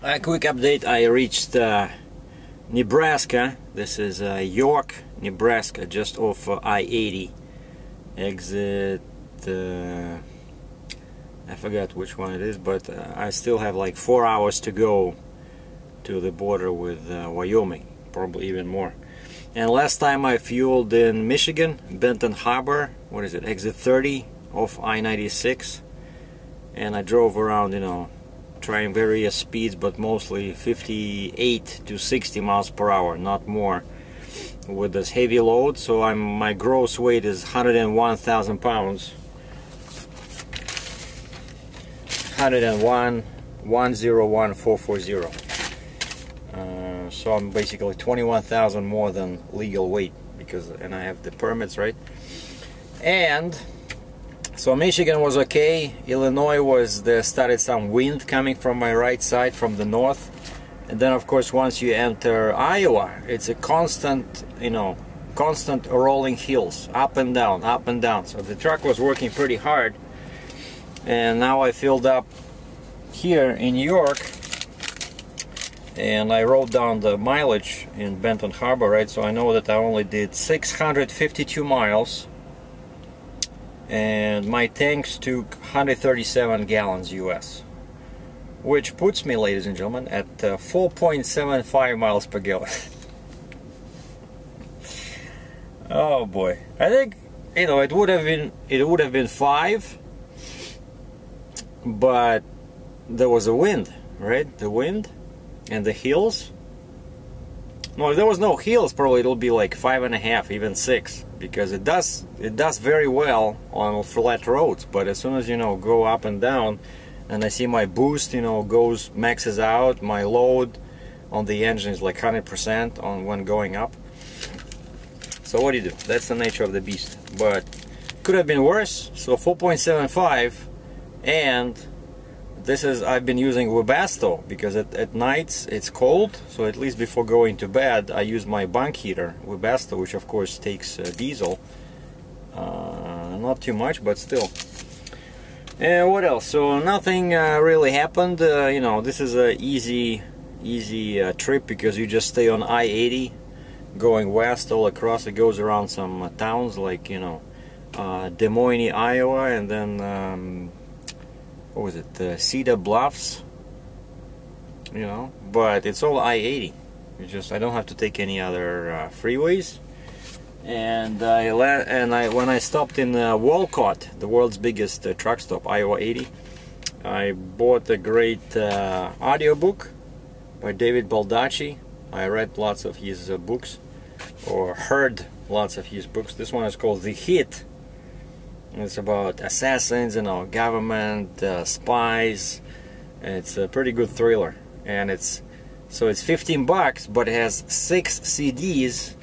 A quick update, I reached Nebraska. This is York, Nebraska, just off I-80. Exit, I forgot which one it is, but I still have like 4 hours to go to the border with Wyoming, probably even more. And last time I fueled in Michigan, Benton Harbor, what is it, exit 30 off I-96. And I drove around, you know, trying various speeds, but mostly 58 to 60 miles per hour, not more, with this heavy load. So my gross weight is 101,000 pounds. 101,440. So I'm basically 21,000 more than legal weight, and I have the permits, right? And so Michigan was okay. Illinois started some wind coming from my right side from the north. And then of course once you enter Iowa, it's a constant, you know, constant rolling hills, up and down, up and down. So the truck was working pretty hard. And now I filled up here in York, and I wrote down the mileage in Benton Harbor, right? So I know that I only did 652 miles. And my tanks took 137 gallons US, which puts me, ladies and gentlemen, at 4.75 miles per gallon. Oh boy, I think, you know, it would have been 5, but there was a wind, right? The wind and the hills. No, if there was no hills, probably it'll be like 5.5, even 6, because it does very well on flat roads. But as soon as, you know, go up and down, and I see my boost, you know, maxes out, my load on the engine is like 100% on when going up. So what do you do? That's the nature of the beast. But could have been worse. So 4.75, and this is, I've been using Webasto because at nights it's cold, so at least before going to bed I use my bunk heater, Webasto, which of course takes diesel. Not too much, but still. And what else? So nothing really happened. You know, this is a easy trip because you just stay on I-80 going west all across. It goes around some towns like, you know, Des Moines, Iowa, and then what was it, Cedar Bluffs, you know, but it's all I-80. I don't have to take any other freeways. And when I stopped in Walcott, the world's biggest truck stop, Iowa 80, I bought a great audiobook by David Baldacci. I read lots of his books, or heard lots of his books. This one is called The Hit. It's about assassins, you know, government, spies. It's a pretty good thriller, and it's $15, but it has 6 CDs,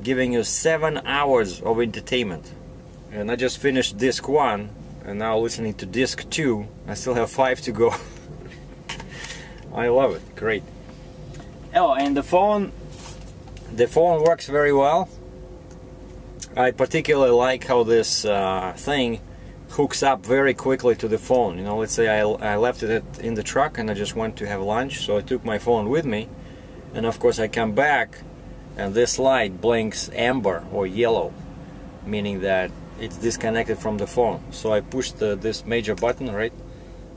giving you 7 hours of entertainment. And I just finished disc 1, and now listening to disc 2. I still have 5 to go. I love it. Great. Oh, and the phone works very well. I particularly like how this thing hooks up very quickly to the phone. You know, let's say I left it in the truck and I just went to have lunch, so I took my phone with me, and of course I come back and this light blinks amber or yellow, meaning that it's disconnected from the phone. So I pushed this major button, right,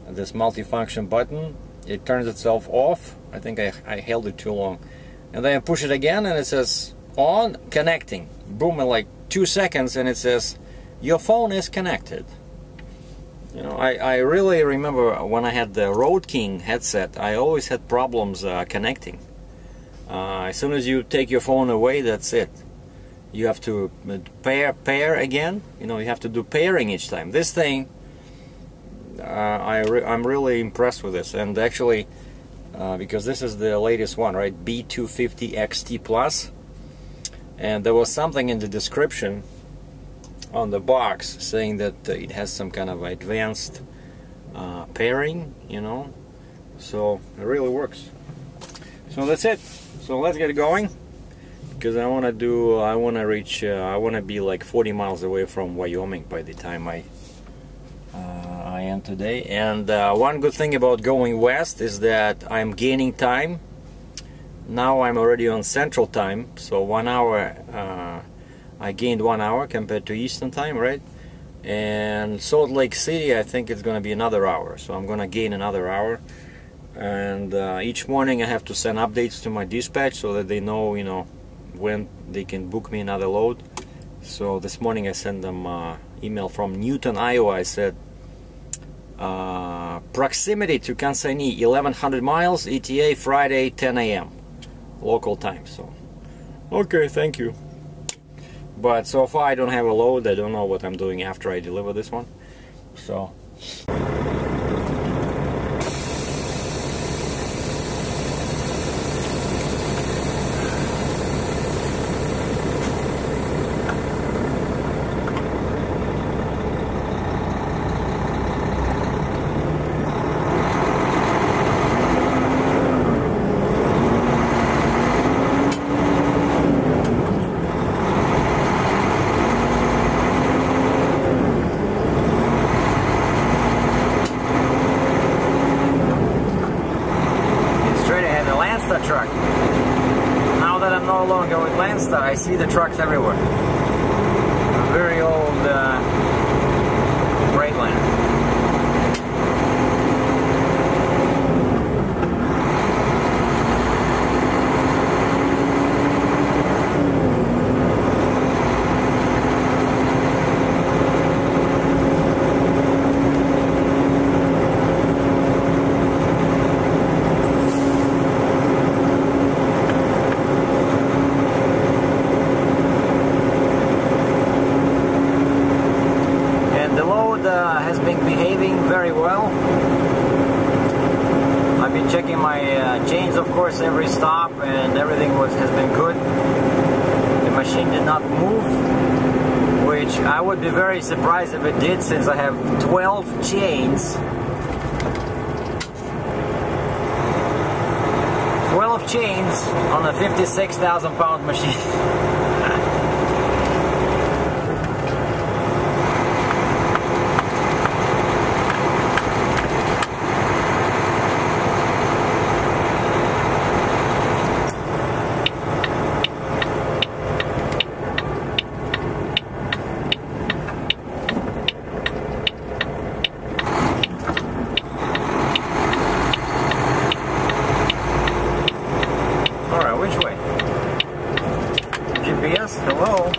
this multifunction button. It turns itself off. I think I held it too long, and then I push it again and it says on, connecting. Boom, in like 2 seconds, and it says your phone is connected. You know, I really remember when I had the Road King headset, I always had problems connecting. As soon as you take your phone away, that's it. You have to pair again. You know, you have to do pairing each time. This thing, I'm really impressed with this. And actually, because this is the latest one, right, B250 XT Plus. And there was something in the description on the box saying that it has some kind of advanced pairing, you know, so it really works. So that's it. So let's get going, because I want to be like 40 miles away from Wyoming by the time I again today. And one good thing about going west is that I'm gaining time. Now I'm already on Central Time, so 1 hour, I gained 1 hour compared to Eastern Time, right? And Salt Lake City, I think it's going to be another hour, so I'm going to gain another hour. And each morning I have to send updates to my dispatch so that they know, you know, when they can book me another load. So this morning I sent them email from Newton, Iowa. I said proximity to consignee 1100 miles, ETA Friday 10 a.m. local time. So okay, thank you. But so far I don't have a load. I don't know what I'm doing after I deliver this one. So truck. Now that I'm no longer with Landstar, I see the trucks everywhere. A very old Freightliner. Has been behaving very well. I've been checking my chains, of course, every stop, and everything has been good. The machine did not move, which I would be very surprised if it did, since I have 12 chains. 12 chains on a 56,000 pound machine. GPS, hello.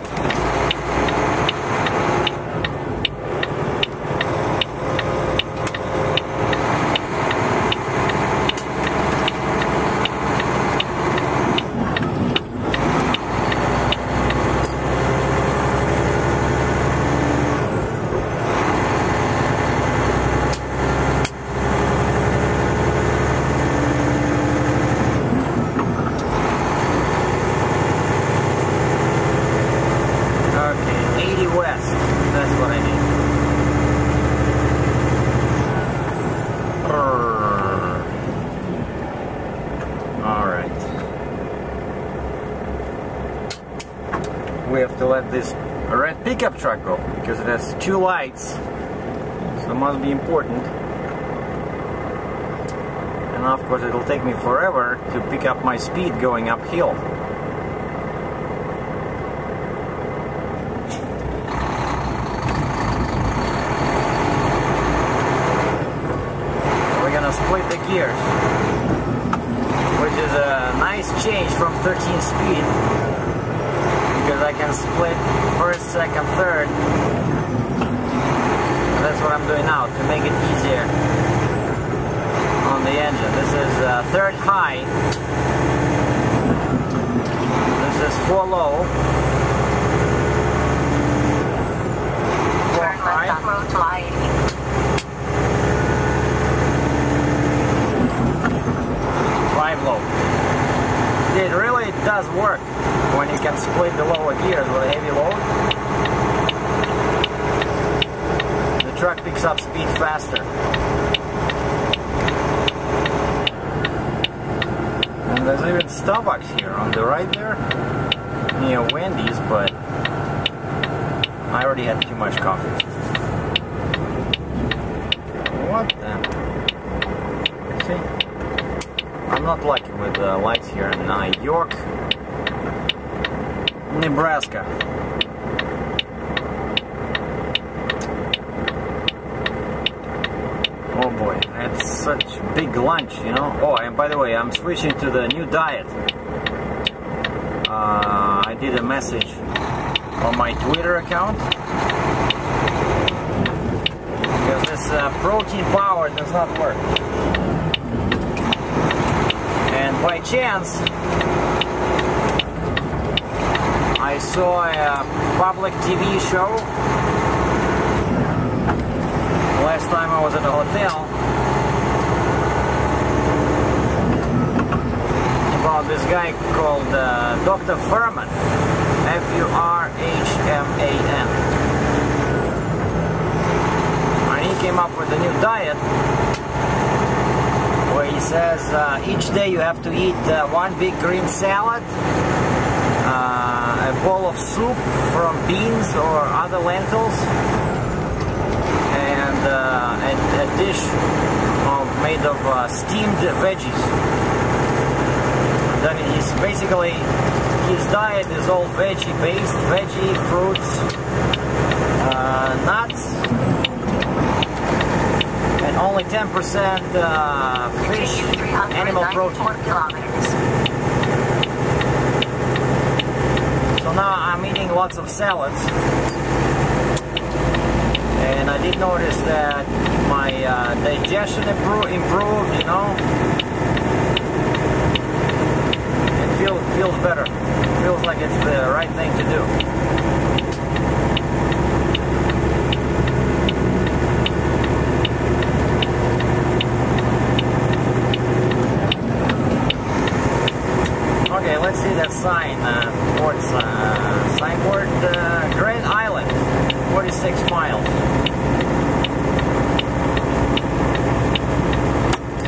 That's what I need. Alright. We have to let this red pickup truck go, because it has 2 lights. So it must be important. And of course it'll take me forever to pick up my speed going uphill. Split the gears, which is a nice change from 13 speed, because I can split first, second, third. And that's what I'm doing now to make it easier on the engine. This is third high, this is 4 low, 4 high. On road to I-80. 5 low. It really does work when you can split the lower gears with a heavy load. The truck picks up speed faster. And there's even Starbucks here on the right there, near Wendy's, but I already had too much coffee. what? See? I'm not lucky with the lights here in York, Nebraska. Oh boy, that's such big lunch, you know. Oh, and by the way, I'm switching to the new diet. I did a message on my Twitter account because this protein power does not work. And by chance, I saw a public TV show last time I was at a hotel about this guy called Dr. Furman, F-U-R-H-M-A-N. And he came up with a new diet where he says each day you have to eat one big green salad, a bowl of soup from beans or other lentils, and a dish made of steamed veggies. And then he's basically, his diet is all veggie based, veggie, fruits, nuts, and only 10% fish, animal protein. So now I'm eating lots of salads. And I did notice that my digestion improved, you know. It feels better. It feels like it's the right thing to do. Okay, let's see that sign. Signboard, Grand Island, 46 miles.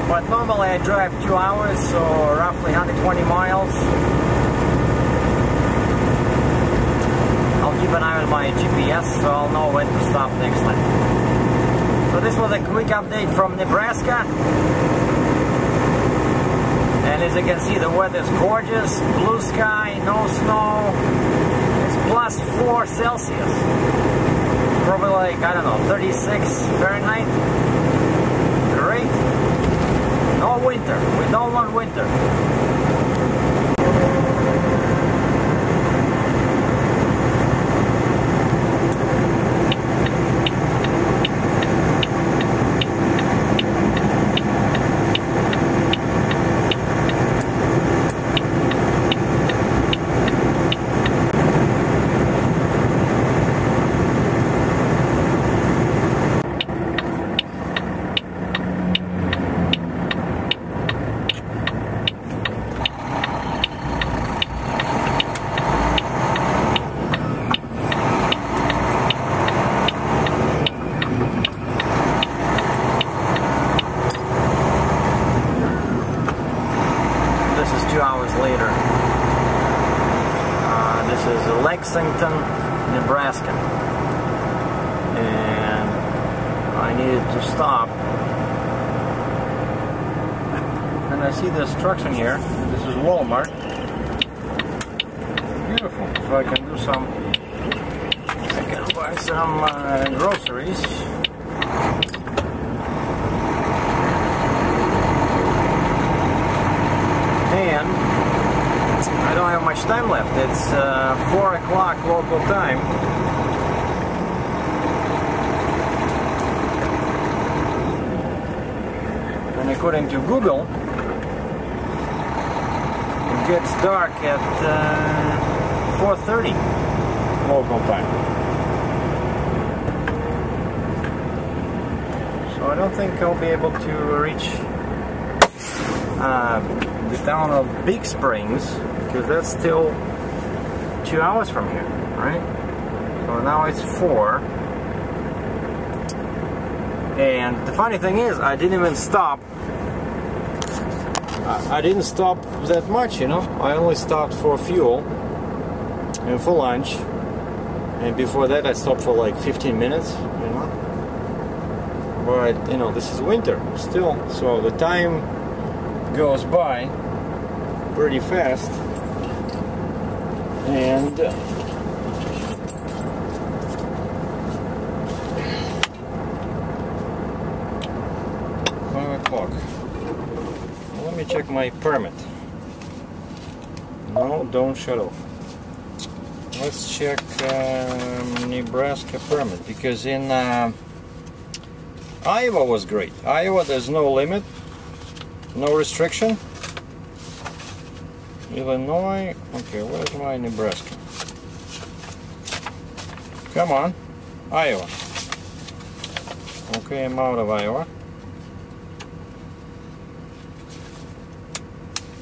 But normally I drive 2 hours, so roughly 120 miles. I'll keep an eye on my GPS so I'll know when to stop next time. So this was a quick update from Nebraska. And as you can see, the weather's gorgeous, blue sky, no snow. It's +4 Celsius. Probably like, I don't know, 36 Fahrenheit. Great. No winter. We don't want winter. Nebraska, and I needed to stop, and I see this trucks in here. This is Walmart. Beautiful. So I can do some, I can buy some groceries. And I don't have much time left. It's 4 o'clock local time. And according to Google, it gets dark at 4:30 local time. So I don't think I'll be able to reach the town of Big Springs, because that's still 2 hours from here, right? So now it's 4. And the funny thing is, I didn't even stop. I didn't stop that much, you know. I only stopped for fuel and for lunch. And before that I stopped for like 15 minutes, you know. but you know, this is winter still, so the time goes by pretty fast. And 5 o'clock. Let me check my permit. No, don't shut off. Let's check Nebraska permit, because in Iowa was great. Iowa, there's no limit, no restriction. Illinois, okay, where's my Nebraska? Come on, Iowa. Okay, I'm out of Iowa.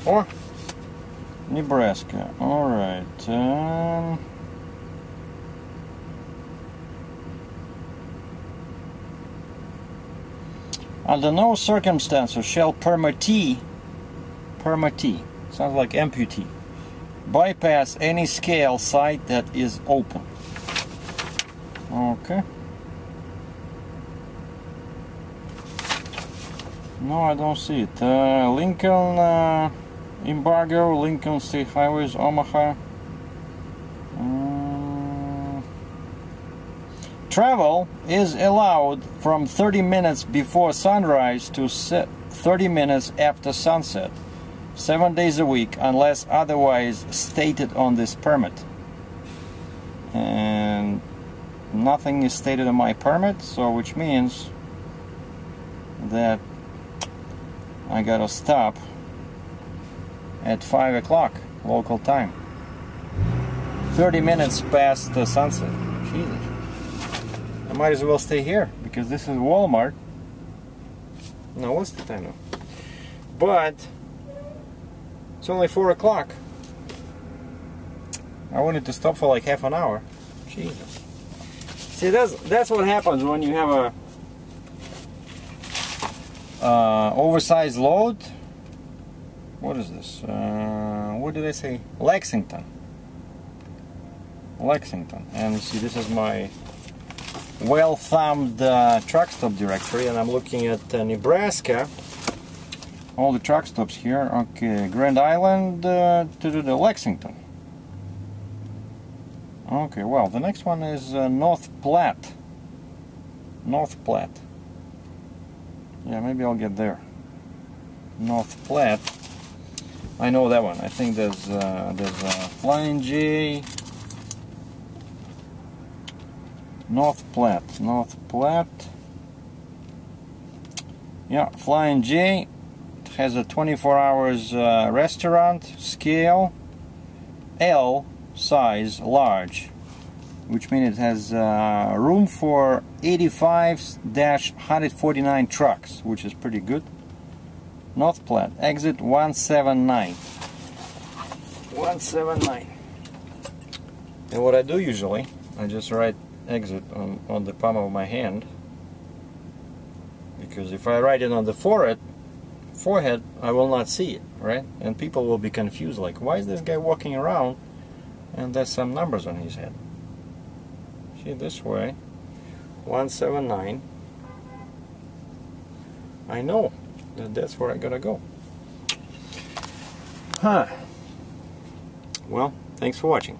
Or Nebraska, alright. Under no circumstances shall permittee, sounds like amputee, bypass any scale site that is open. Okay. No, I don't see it. Lincoln embargo, Lincoln State Highways, Omaha. Travel is allowed from 30 minutes before sunrise to 30 minutes after sunset, 7 days a week, unless otherwise stated on this permit. And nothing is stated on my permit, so which means that I gotta stop at 5 o'clock local time. 30 minutes past the sunset. Jesus. I might as well stay here, because this is Walmart. No, what's the time now? But it's only 4 o'clock. I wanted to stop for like half an hour. Jesus. See, that's what happens when you have a oversized load. What is this? What did I say? Lexington. And you see, this is my well-thumbed truck stop directory, and I'm looking at Nebraska. All the truck stops here. Okay, Grand Island to the Lexington. Okay, well, the next one is North Platte. Yeah, maybe I'll get there. North Platte. I know that one. I think there's Flying J. North Platte. Yeah, Flying J. It has a 24 hours restaurant, scale, L size, large, which means it has room for 85-149 trucks, which is pretty good. North Platte, exit 179. And what I do usually, I just write exit on the palm of my hand, because if I write it on the forehead, I will not see it, right? And people will be confused, like, why is this guy walking around and there's some numbers on his head? See, this way, 179. I know that's where I gotta go. Well, thanks for watching.